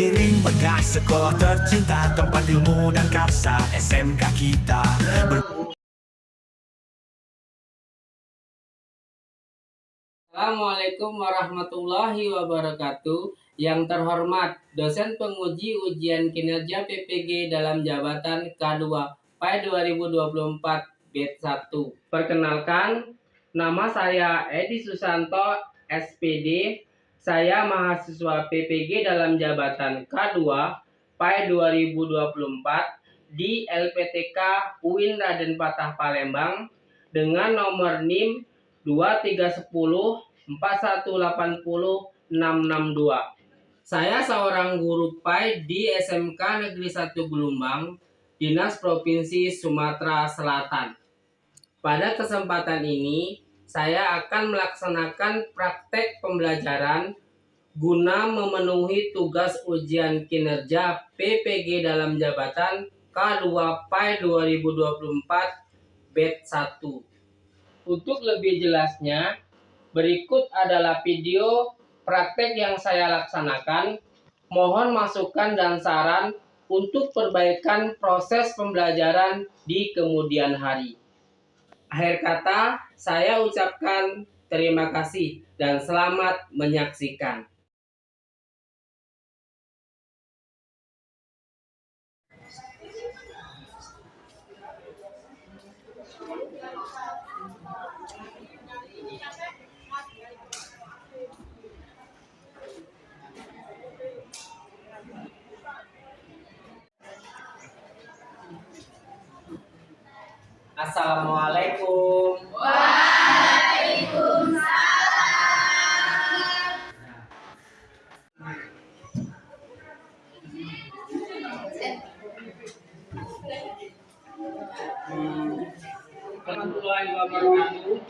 Hadirin bekas sekolah tercinta, tempat ilmu dan karsa SMK kita. Assalamualaikum warahmatullahi wabarakatuh. Yang terhormat dosen penguji ujian kinerja PPG dalam jabatan K2 PAI 2024 batch 1. Perkenalkan, nama saya Edi Susanto, SPD. Saya mahasiswa PPG dalam jabatan K2 PAI 2024 di LPTK UIN Raden Patah Palembang dengan nomor NIM 2310 4180 662. Saya seorang guru PAI di SMK Negeri 1 Gelumbang, Dinas Provinsi Sumatera Selatan. Pada kesempatan ini, saya akan melaksanakan praktek pembelajaran guna memenuhi tugas ujian kinerja PPG dalam jabatan K2 PAI 2024 batch 1. Untuk lebih jelasnya, berikut adalah video praktek yang saya laksanakan. Mohon masukan dan saran untuk perbaikan proses pembelajaran di kemudian hari. Akhir kata, saya ucapkan terima kasih dan selamat menyaksikan. Assalamualaikum. Warahmatullahi wabarakatuh.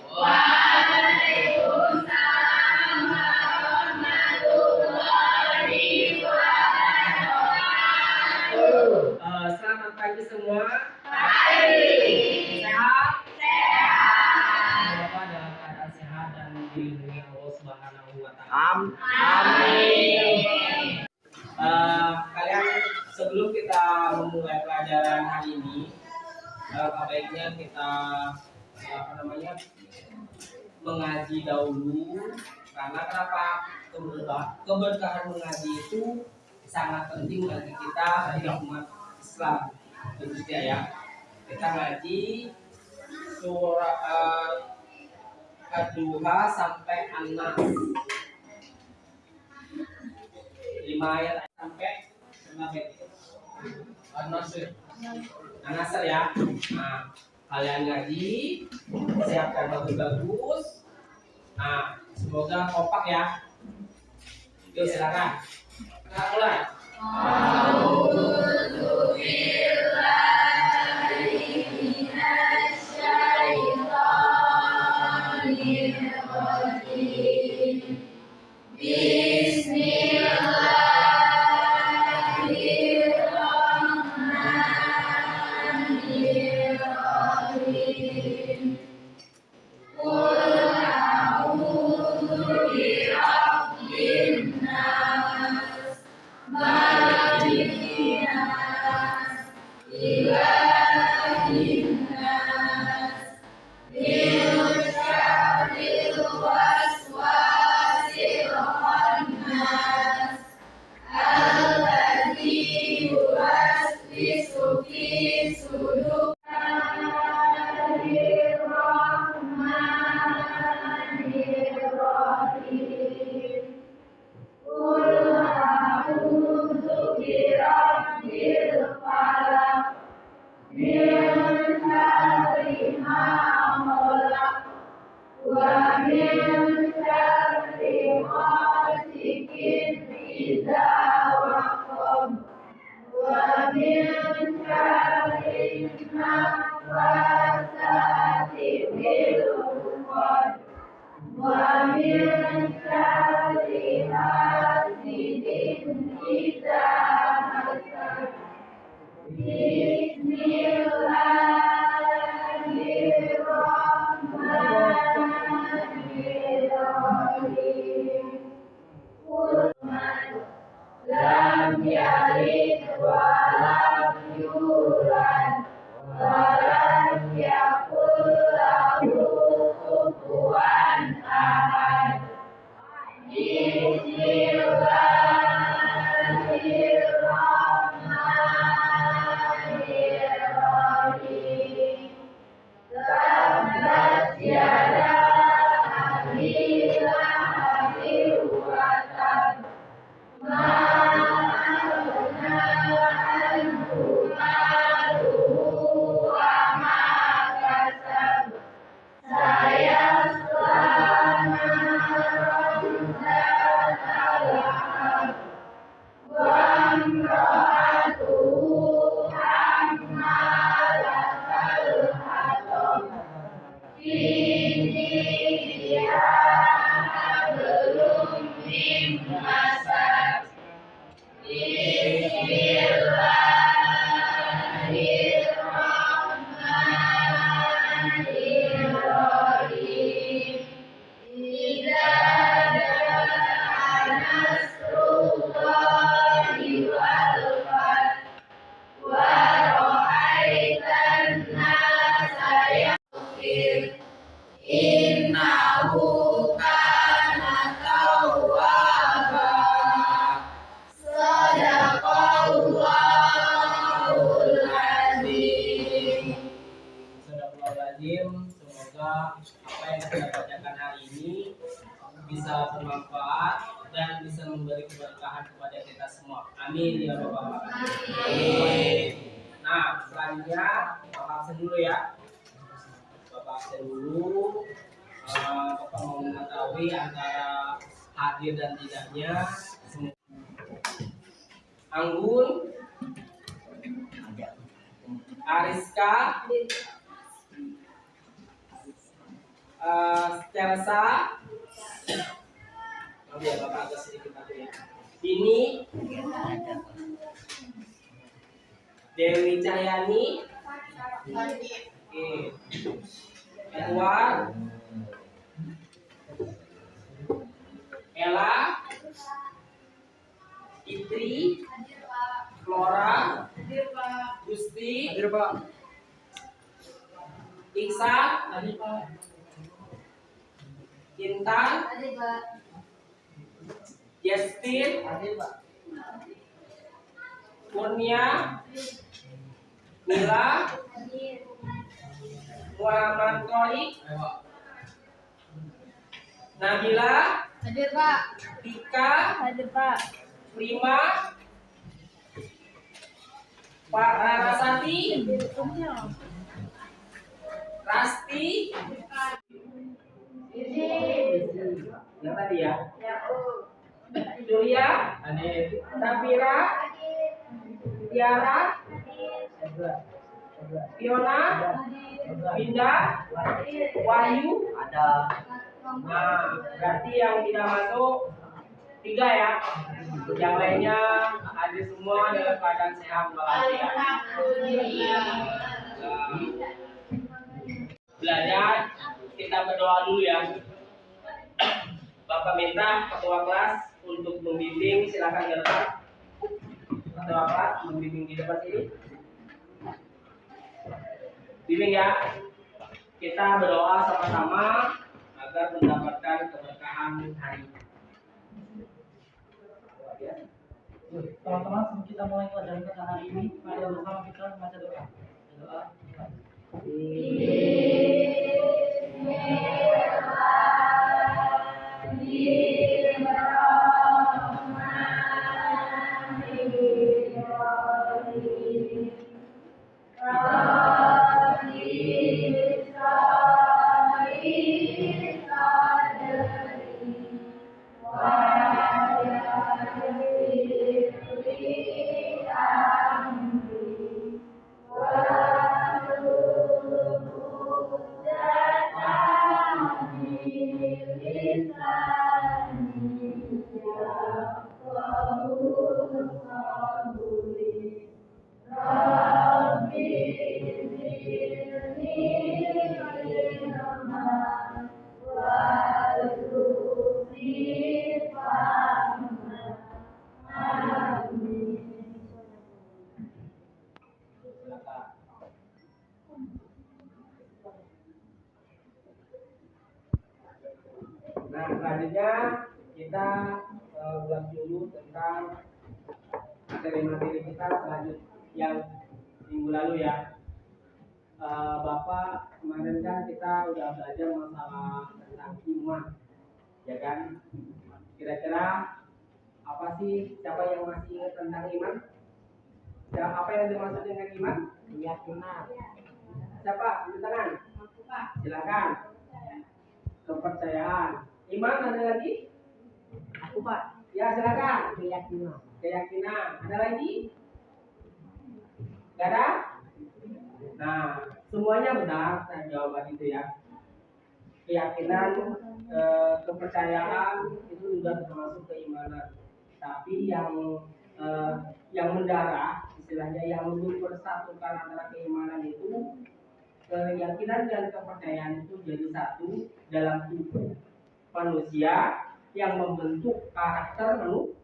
Selamat pagi semua. Sehat? Semoga dalam keadaan sehat dan dilindungi Allah Subhanahu wa Ta'ala. Amin. Kalian, sebelum kita memulai pelajaran hari ini, baiknya kita mengaji dahulu. Karena kenapa? Keberkahan mengaji itu sangat penting bagi kita, bagi umat Islam. Tentu ya. Kita ngaji surah Ad-Duha sampai An-Nas, 5 ayat sampai 6 ayat. An-Nasr ya. Nah, kalian ngaji, siapkan bagus-bagus. Nah, semoga kompak ya. Yuk silakan. Kita mulai. Lam Astagfirullahaladzim. Semoga apa yang kita bacakan hari ini bisa bermanfaat dan bisa memberi keberkahan kepada kita semua. Amin ya rabbal alamin. Nah, selanjutnya Bapak absen dulu ya. Bapak absen dulu. Bapak mau mengetahui antara hadir dan tidaknya. Anggun, Ariska, Stelsa, ya Bapak agak sedikit aku ya. Dini, Dewi Cahyani, Edward, Ella, Fitri, Flora, Gusti, Iksan, Intan, Justin, Kurnia, Mila, Muhammad Torik, Nabila, Hadir Pak. Tika, Hadir Pak. Prima, Pak Rarasati, Rasti, yang tadi ya, Julia, Safira, Tiara, Fiona, Binda, Wahyu, ada. Nah, berarti yang tidak masuk 3 ya. Yang lainnya hadir semua dalam keadaan sehat walafiat. Belajar, kita berdoa dulu ya. Bapak minta ketua kelas untuk membimbing, silakan ke depan. Ketua kelas membimbing di depan sini. Bimbing ya. Kita berdoa sama-sama agar mendapatkan keberkahan hari ini. Teman-teman, sebelum kita mulai pelajaran kita hari ini, mari bersama kita membaca doa. Doa. Nah, selanjutnya kita ulas dulu tentang materi-materi kita selanjutnya yang minggu lalu ya. Bapak kemarin kan kita udah belajar masalah tentang iman, ya kan? Kira-kira apa sih, siapa yang masih ingat tentang iman? Apa yang dimaksud dengan iman? Keyakinan. Siapa? Angkat tangan. Silakan. Kepercayaan. Iman ada lagi? Aku Pak. Ya silakan. Keyakinan. Keyakinan. Ada lagi? Gak ada? Nah, semuanya benar jawaban itu ya. Keyakinan, kepercayaan itu juga termasuk keimanan. Tapi yang mendarah, istilahnya yang mempersatukan antara keimanan itu, keyakinan dan kepercayaan itu jadi satu dalam tubuh manusia yang membentuk karakter manusia.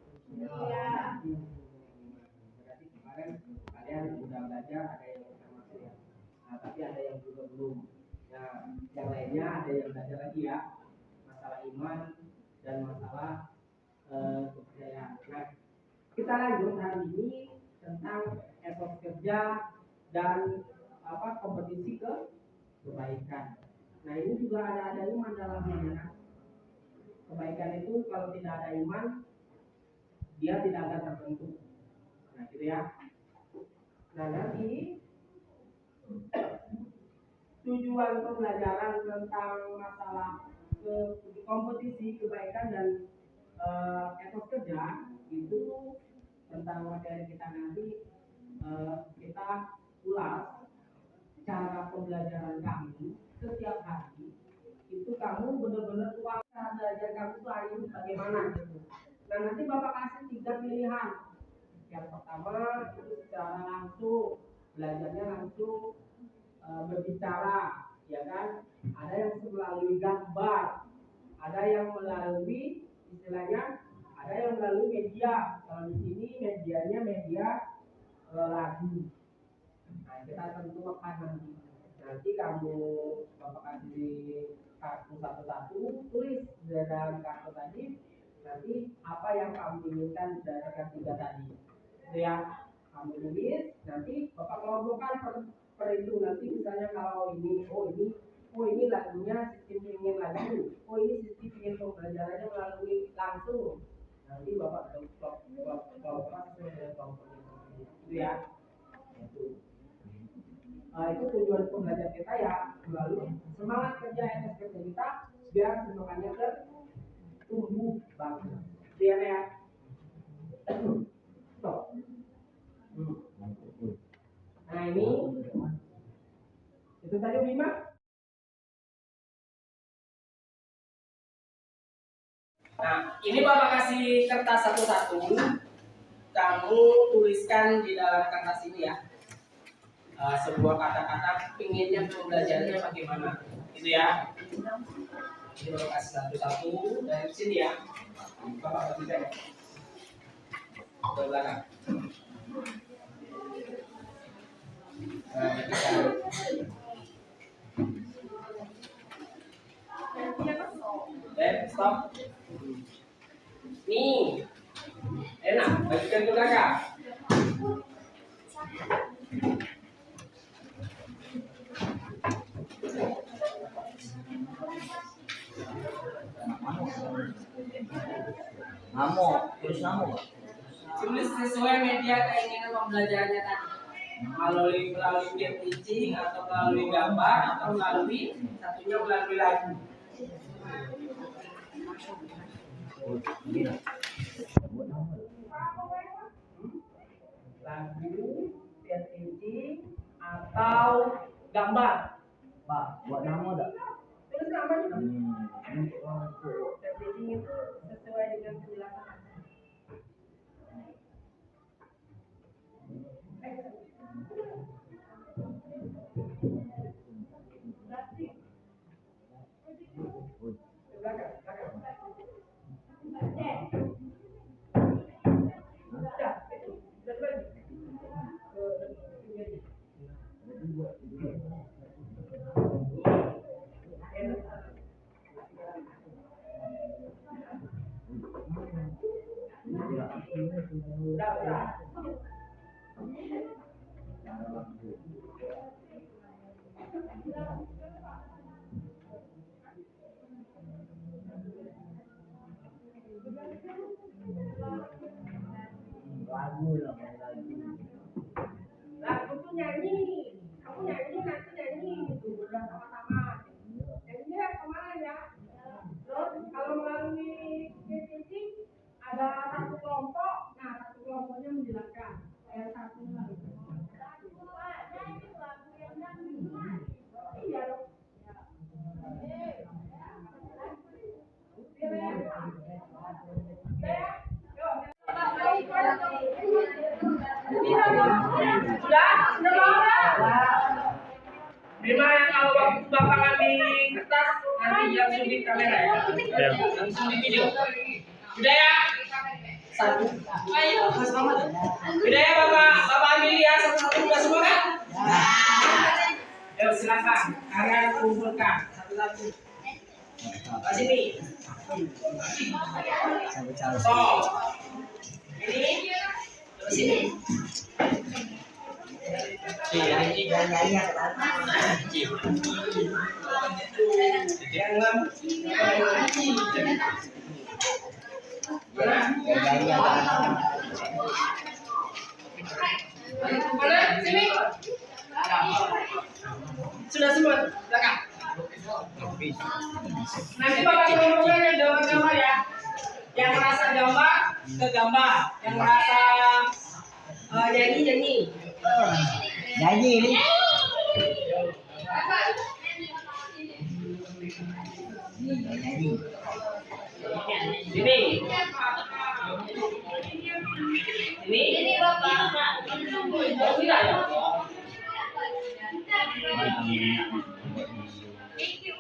Berarti kemarin kalian sudah belajar, ada yang termasuk ya. Nah, tapi ada yang juga belum. Nah, yang lainnya ada yang belajar lagi ya, masalah iman dan masalah kepercayaan. Nah, kita lanjut hari ini tentang etos kerja dan kompetisi kebaikan. Nah ini juga ada iman dalamnya ya. Kebaikan itu kalau tidak ada iman dia tidak akan terbentuk. Nah gitu ya. Nah nanti tujuan pembelajaran tentang masalah kompetisi kebaikan dan etos kerja itu tentang materi kita nanti kita ulas cara pembelajaran kami setiap hari itu kamu benar-benar uang cara belajar kamu tuh hari ini bagaimana gitu. Nah nanti bapak kasih 3 pilihan. Yang pertama itu secara langsung belajarnya langsung berbicara, ya kan? Ada yang melalui gambar, ada yang melalui istilahnya, ada yang melalui media. Kalau di sini medianya media lagu. Nah kita tentu akan nanti kamu bapak kasih kartu satu-satu, tulis di dalam kartu tadi nanti apa yang kamu inginkan dari ketiga tadi. Itu ya, kamu tulis nanti bapak kelompokkan per itu. Nanti misalnya kalau ini ini lagunya sistem ingin lagu, ini sistem ingin pembelajarannya melalui langsung. Nanti bapak kelompokkan sesuai dengan kelompok itu ya. Itu tujuan pembelajaran kita ya, melalui semangat kerja etos kerja kita biar semangatnya tertumbuh bagus. Biar ya. Nah ini itu tadi 5. Nah ini bapak kasih kertas satu-satu, kamu tuliskan di dalam kertas ini ya. Sebuah kata-kata pinginnya pembelajarannya bagaimana gitu ya. Ini bapak kasih satu-satu dari sini ya, bapak kasih saya ke belakang. Stop. Nih enak, bagikan ke belakang. Tulis sesuai media keinginan pembelajarannya tadi. Melalui game teaching atau melalui gambar atau melalui satunya melalui lagu. Lagu, game teaching atau gambar. Pak, buat nama tak? Tulis namanya. Untuk orang tua. Game teaching itu sesuai dengan penjelasan. Lagu tuh nyanyi, kamu nyanyi nanti nyanyi gitu bersama-sama. Nyanyinya kemana ya? Terus kalau melalui teaching ada satu kelompok, nah satu kelompoknya menjelaskan. Yang satu lagu. Iya dong. Bima yang kalau bapak ngambil kertas nanti yang zoom kamera ya, yang zoom video. Udah ya? Satu. Ayo, Mas Muhammad. Udah ya bapak ambil ya satu-satu udah semua kan? Yuk silakan, kalian kumpulkan satu-satu. Ke sini. So, ini ke sini. Mana? Sini. Sudah semua. Belakang. Nanti Bapak ngomongnya yang gambar-gambar ya. Yang merasa gambar ke gambar, yang merasa nyanyi. Nyanyi ini. Sini. Sini. Ini Bapak. Oh, tidak ya?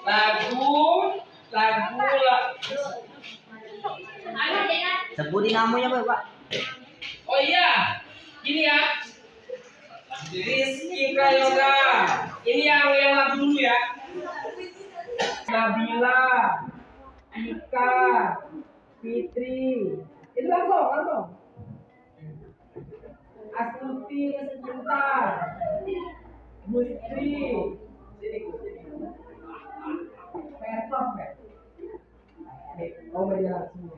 Lagu lah. Sebutin namanya Pak. Oh iya, gini ya. Rizky Prayoga. Ini yang lagu dulu ya. Nabila, Ika, Fitri. Itu langsung. Astuti sebentar. Mustri. Sini. Petok ya. Oh menjelaskan semua.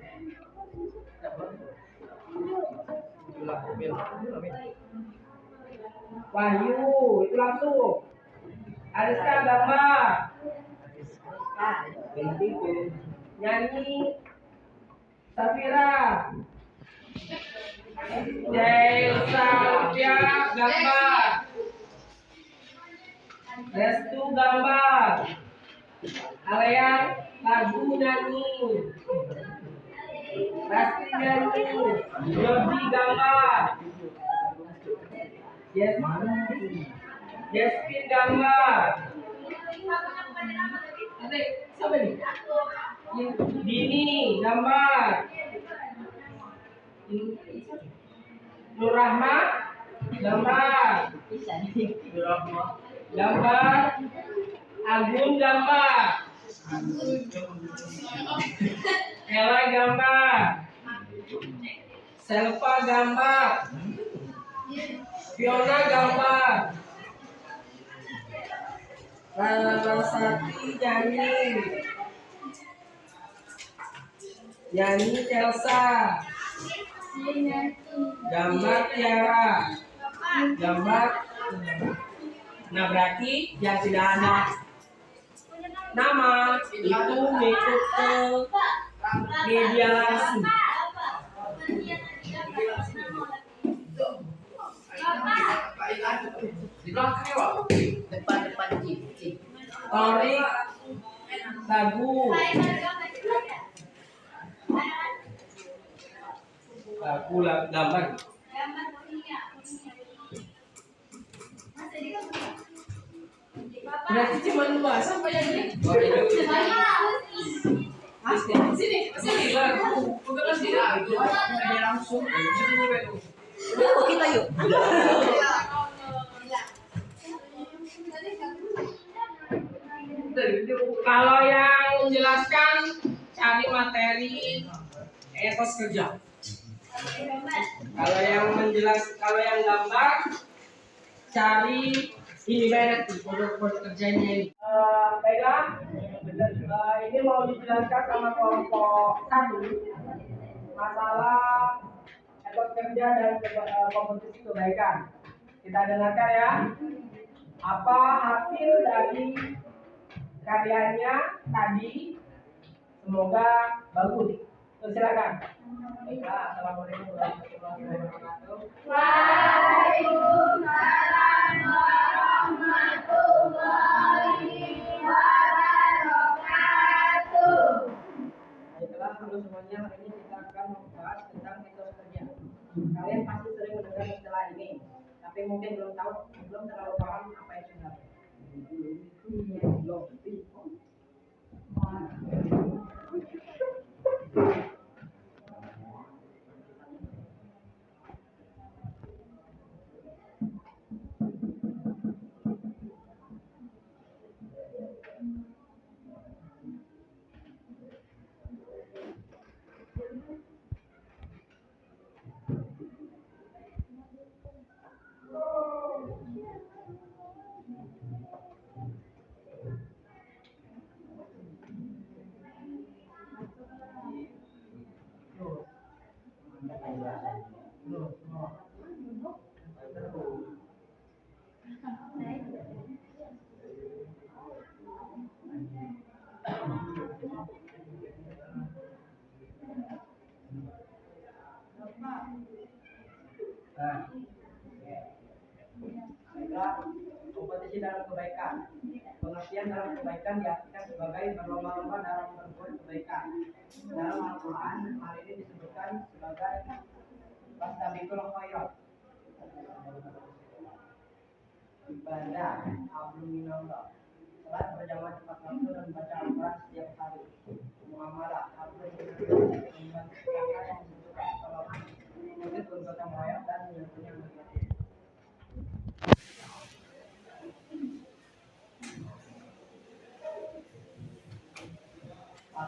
Wahyu, itu langsung. Ariska gambar. Nyanyi. Safira. Jaya gambar. Restu gambar. Alean lagu nyanyi. Rasti nyanyi. Jody gambar. Jasmine gambar. Nanti siapa nih? Dini gambar. Nur Rahma gambar. Gambar. Agung gambar. Ella gambar. Selva gambar. Fiona gambar. Larasati nyanyi Elsa. Gambar Tiara. Gambar. Nah berarti yang tidak ada nama itu ngikut ke media langsung. Depan cip. Torik lagu gambar. Berarti cuma dua sampai yang ini. Sini. Bukan sini. Langsung. Kita yuk. Kalau yang menjelaskan cari materi etos kerja. Kalau yang gambar cari ini nanti produk kerjanya ini. Baiklah, ini mau dijelaskan sama kelompok 1 masalah etos kerja dan kompetisi kebaikan. Kita dengarkan ya. Apa hasil dari karyanya tadi? Semoga bagus. Silakan. Baiklah, assalamualaikum warahmatullahi wabarakatuh. Waalaikumsalam warahmatullahi wabarakatuh. Baiklah, halo semuanya. Hari ini kita akan membahas tentang etos kerja. Kalian pasti sering mendengar istilah ini, tapi mungkin belum terlalu paham apa itu sebenarnya. kebaikan. Pengertian dalam kebaikan diartikan sebagai berlomba-lomba dalam berbuat kebaikan. Dalam Al-Quran, hal ini disebutkan sebagai fastabiqul khairat, ibadah, abluminallah, salat berjamaah tepat waktu dan baca Al-Quran setiap hari, muamalah, abluminallah, membantu kakak yang membutuhkan pertolongan, mengikuti bergotong royong dan menyatunya negatif.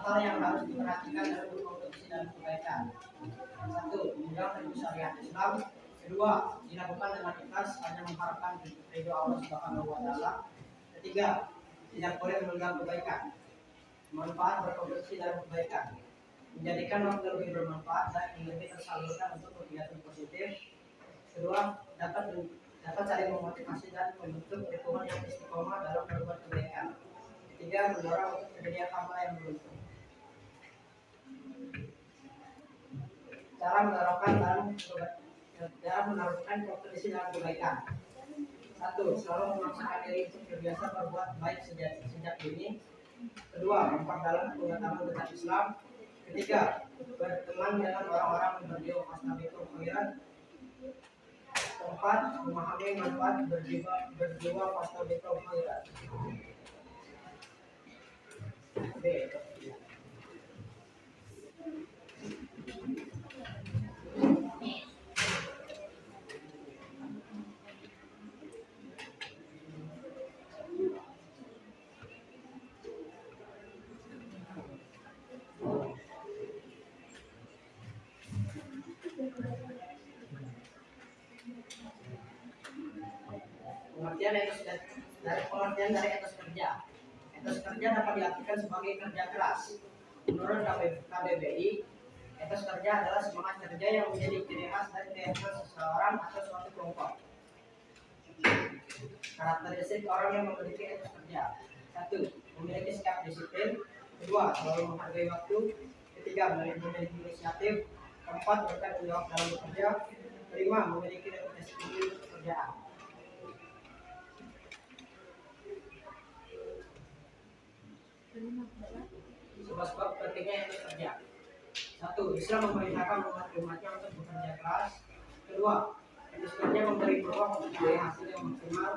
Hal yang harus diperhatikan dalam berkontribusi dalam kebaikan. 1. Menjalankan syariat Islam. 2. Dilakukan dengan ikhlas hanya mengharapkan ridho Allah Subhanahu wa taala. 3. Tidak boleh menunda kebaikan. Manfaat berkontribusi dalam kebaikan. Menjadikan waktu lebih bermanfaat dan lebih tersalurkan untuk kegiatan positif. 2. Dapat saling memotivasi dan membentuk lingkungan yang istiqomah dalam berbuat kebaikan. 3. Mendorong untuk menjadi hamba yang beruntung. Cara menerapkan kompetisi dalam kebaikan. 1. Selalu memaksakan diri untuk terbiasa berbuat baik sejak dini. 2. Memperdalam pengetahuan tentang Islam. 3. Berteman dengan orang-orang yang berjiwa fastabiqul khairat. 4. Memahami manfaat berjiwa fastabiqul khairat. B. Pengertian dari etos kerja. Etos kerja dapat diartikan sebagai kerja keras. Menurut KBBI, etos kerja adalah semangat kerja yang menjadi ciri khas dan keyakinan seseorang atau suatu kelompok. Karakteristik orang yang memiliki etos kerja. 1. Memiliki sikap disiplin. 2. Selalu menghargai waktu. 3. Memiliki inisiatif. 4. Bertanggung jawab dalam bekerja. 5. Memiliki reputasi tinggi pekerjaan. Sebab pentingnya etos kerja. 1. Islam memerintahkan umatnya untuk bekerja keras. 2. Etos kerja memberi peluang untuk meraih hasil yang maksimal.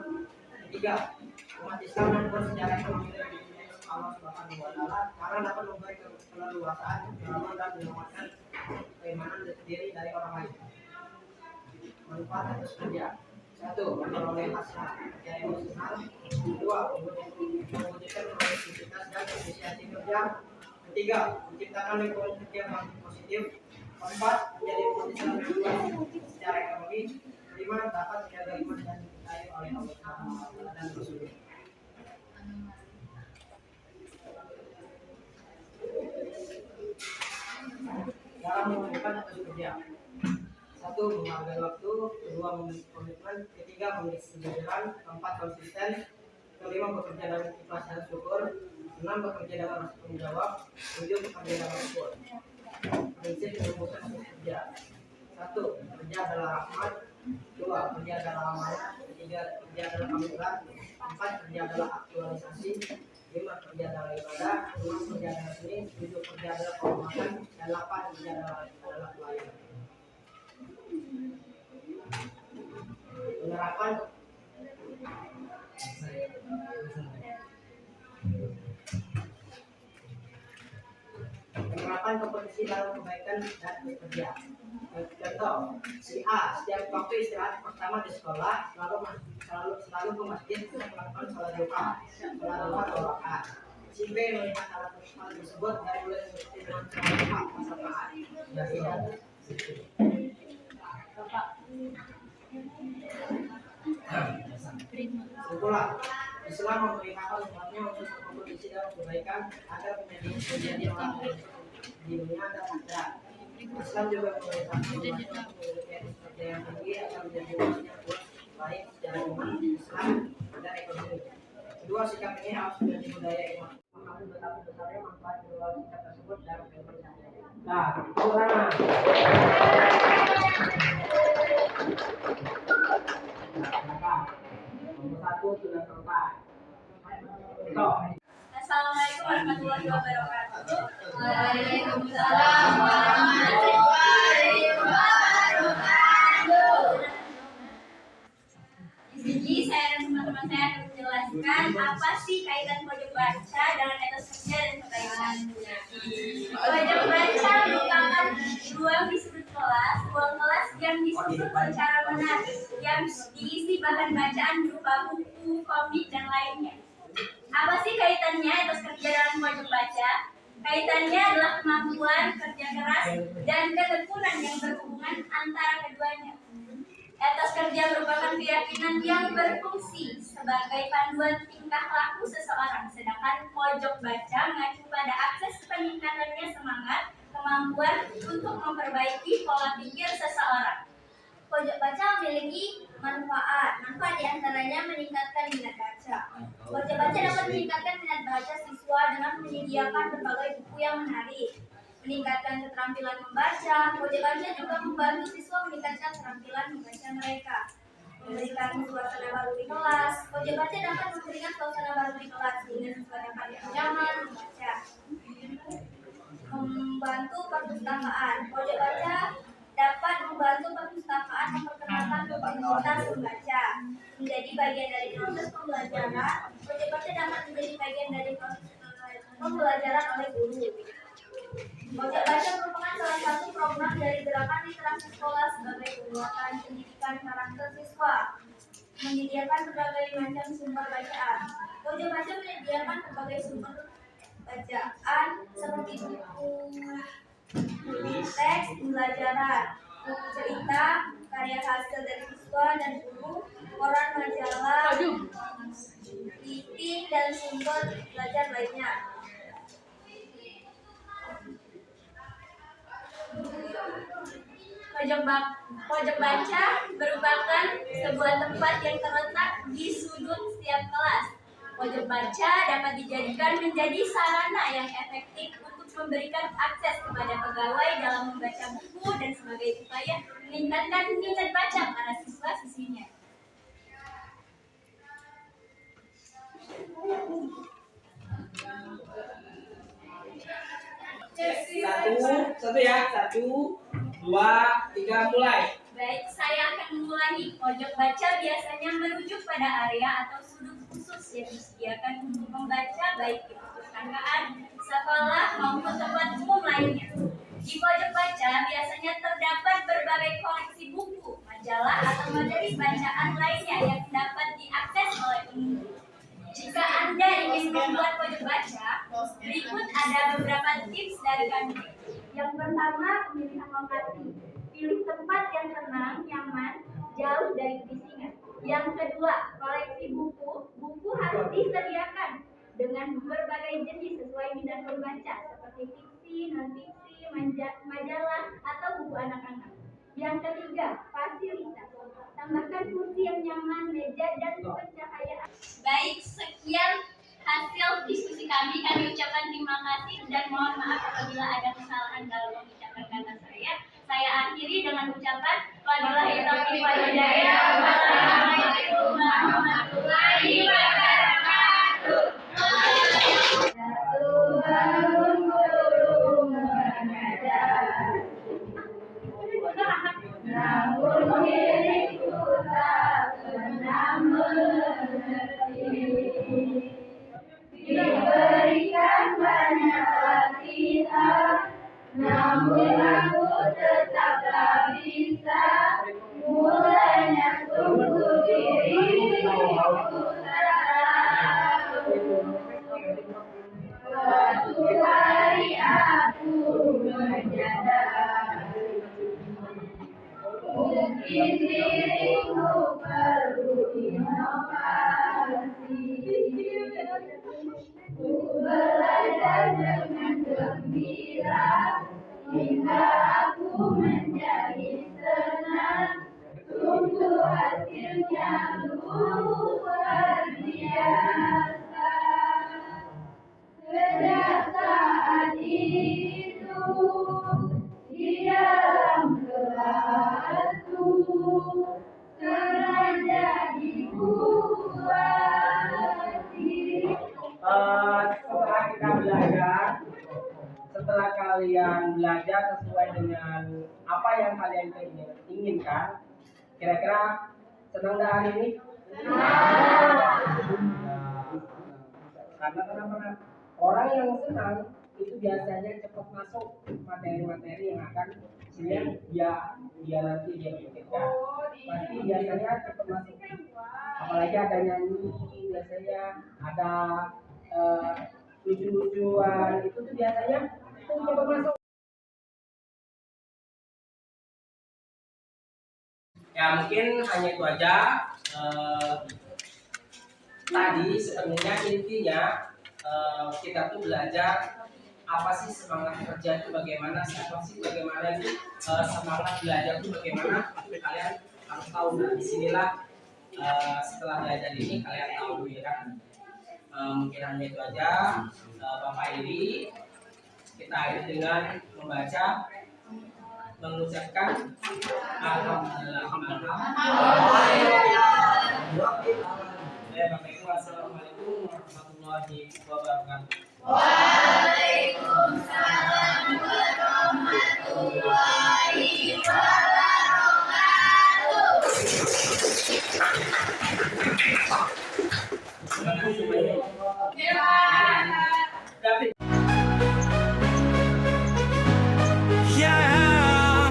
3. Umat Islam membuat sejarah ekonomi dan bisnis Allah Subhanahu wa taala karena dapat memberi keleluasaan, pengalaman dan menyelamatkan keimanan diri dari orang lain. Manfaat etos kerja. 1. Memperoleh hasil kerja emosional. 2. Mewujudkan produktivitas dan efisiensi kerja. 3. Menciptakan lingkungan kerja yang positif. 4. Menjadi potensi yang luas secara ekonomi. 5. Dapat menjaga iman dan dicintai oleh Allah Subhanahu wa taala dan Rasulnya. Dalam melakukan etos kerja. 1. Menghargai waktu. 2. Memiliki komitmen. 3. memiliki kejujuran. 4. Konsisten. 5. Bekerja dalam ikhlas dan syukur. 6. Bekerja dalam rasa tanggung jawab. 7. Bekerja dalam syukur. Prinsip menemukan etos kerja. 1. Kerja adalah rahmat. 2. Kerja adalah amanah. 3. Kerja adalah anugerah. 4. Kerja adalah aktualisasi. 5. Kerja adalah ibadah. 6. Kerja adalah seni. 7. Kerja adalah kehormatan. Dan 8. Kerja adalah pelayanan. Penerapan kompetisi dalam kebaikan dan bekerja. Contoh, si A setiap waktu istirahat pertama di sekolah selalu ke masjid untuk melakukan sholat duha 2 rakaat. Si B melihat hal tersebut dan mulai mengikuti dengan sholat duha bersamaan. Kesimpulan, Islam memerintahkan umatnya untuk berkompetisi dalam kebaikan agar menjadi orang di dunia dan akhirat. Islam juga memerintahkan umatnya untuk memiliki kerja yang tinggi agar menjadi umatnya kuat baik secara iman, Islam, dan ekonomi. Kedua, sikap ini harus menjadi budaya iman. Memahami betapa besarnya manfaat kedua sikap tersebut dalam kehidupan sehari-hari. Nah, kurang. Nomor 1. 1 sudah selesai. Stop. Assalamualaikum warahmatullahi wabarakatuh. Waalaikumsalam warahmatullahi wabarakatuh. Di sini saya dan teman-teman saya akan menjelaskan apa sih kaitan pojok baca dengan etos kerja dan kebaikan. Pojok baca merupakan ruang di sudut kelas, yang disusun secara menarik, yang diisi bahan bacaan berupa buku, komik, dan lainnya. Apa sih kaitannya etos kerja dalam pojok baca? Kaitannya adalah kemampuan, kerja keras, dan ketekunan yang berhubungan antara keduanya. Etos kerja merupakan keyakinan yang berfungsi sebagai panduan tingkah laku seseorang, sedangkan pojok baca mengacu pada akses peningkatannya semangat, kemampuan untuk memperbaiki pola pikir seseorang. Pojok baca memiliki manfaat diantaranya meningkatkan minat baca. Pojok baca dapat meningkatkan minat baca siswa dengan menyediakan berbagai buku yang menarik, meningkatkan keterampilan membaca. Pojok baca juga membantu siswa meningkatkan keterampilan membaca mereka, memberikan suasana baru di kelas. Pojok baca dapat memberikan suasana baru di kelas dengan suasana yang nyaman membaca. Membantu perpustakaan. Pojok baca dapat membantu perpustakaan memperkenalkan komunitas membaca menjadi bagian dari proses pembelajaran. Pojok baca dapat menjadi bagian dari proses pembelajaran oleh guru. Pojok baca merupakan salah satu program dari gerakan literasi sekolah sebagai penguatan pendidikan karakter siswa, menyediakan berbagai macam sumber bacaan. Pojok baca menyediakan berbagai sumber bacaan seperti buku teks pembelajaran, buku cerita, karya hasil dari siswa dan guru, koran majalah, TV, dan sumber belajar lainnya. Pojok baca merupakan sebuah tempat yang terletak di sudut setiap kelas. Pojok baca dapat dijadikan menjadi sarana yang efektif untuk memberikan akses kepada pegawai dalam membaca buku dan sebagai upaya meningkatkan minat baca para siswa-siswinya. Satu ya, 1, 2, 3, mulai. Baik, saya akan mengulangi. Pojok baca biasanya merujuk pada area atau sudut khusus yang disediakan untuk membaca, baik di perpustakaan, sekolah, maupun tempat umum lainnya. Di pojok baca biasanya terdapat berbagai koleksi buku, majalah, atau materi bacaan lainnya yang dapat diakses oleh pengunjung. Jika Anda ingin membuat pojok baca, berikut ada beberapa tips dari kami. Yang pertama, pemilihan lokasi. Pilih tempat yang tenang, nyaman, jauh dari kebisingan. Yang kedua, koleksi buku. Buku harus disediakan dengan berbagai jenis sesuai minat pembaca, seperti fiksi, non-fiksi, majalah, atau buku anak-anak. Yang ketiga, fasilitas. Tambahkan kursi yang nyaman, meja, dan pencahayaan. Baik, sekian hasil diskusi kami. Kami ucapkan terima kasih dan mohon maaf apabila ada kesalahan dalam mengucapkan kata saya. Saya akhiri dengan ucapan wabillahi taufiq wal hidayah. Wassalamualaikum warahmatullahi wabarakatuh. Jatuh bangun burung mengajar, namun diriku tak pernah mengerti. Diberikan banyak latihan, namun aku tetap tak bisa. Mulanya tunggu diriku tahu. Suatu hari aku menyadari, mungkin diriku perlu inovasi. Ku belajar dengan gembira hingga aku menjadi senang. Tunggu hasilnya luar biasa. Sejak saat itu di dalam kelasku sengaja dibuat setelah kita belajar, setelah kalian belajar sesuai dengan apa yang kalian inginkan, kira-kira senang dah hari ini? Karena kenapa? Orang yang senang itu biasanya cepat masuk materi-materi yang akan dia nanti dia pikirkan. Pasti biasanya cepat masuk. Apalagi ada nyanyi, biasanya ada lucu-lucuan, itu tuh biasanya itu cepat masuk. Ya mungkin hanya itu aja. Tadi sebenarnya intinya kita tuh belajar apa sih semangat kerja itu bagaimana, bagaimana sih semangat belajar itu bagaimana, kalian harus tahu. Nah disinilah setelah belajar ini kalian tahu ya kan. Mungkin hanya itu aja. Bapak Iri, kita akhiri dengan membaca, mengucapkan alhamdulillah.